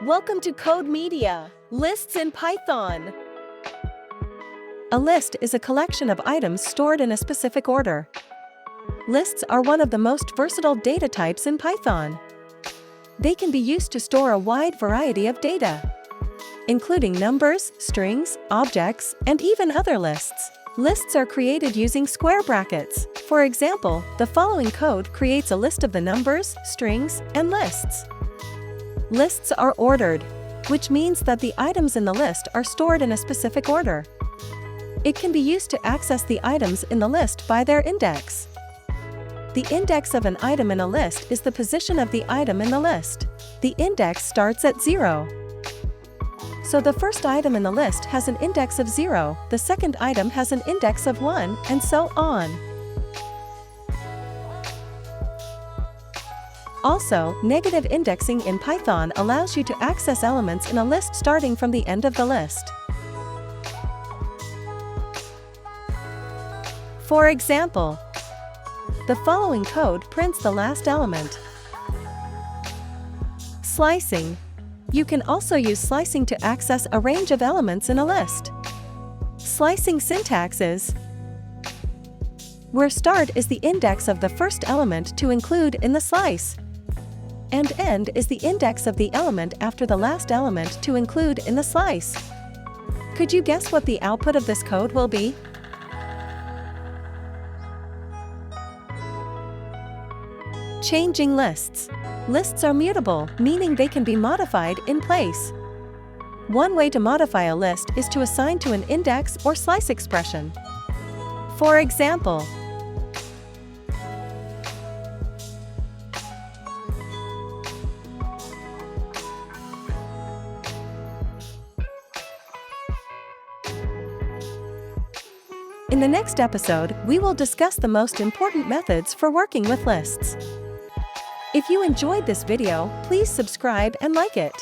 Welcome to Code Media, Lists in Python. A list is a collection of items stored in a specific order. Lists are one of the most versatile data types in Python. They can be used to store a wide variety of data, including numbers, strings, objects, and even other lists. Lists are created using square brackets. For example, the following code creates a list of the numbers, strings, and lists. Lists are ordered, which means that the items in the list are stored in a specific order. It can be used to access the items in the list by their index. The index of an item in a list is the position of the item in the list. The index starts at 0. So the first item in the list has an index of 0, the second item has an index of 1, and so on. Also, negative indexing in Python allows you to access elements in a list starting from the end of the list. For example, the following code prints the last element. Slicing. You can also use slicing to access a range of elements in a list. Slicing syntax is where start is the index of the first element to include in the slice, and end is the index of the element after the last element to include in the slice. Could you guess what the output of this code will be? Changing lists. Lists are mutable, meaning they can be modified in place. One way to modify a list is to assign to an index or slice expression. For example, in the next episode, we will discuss the most important methods for working with lists. If you enjoyed this video, please subscribe and like it.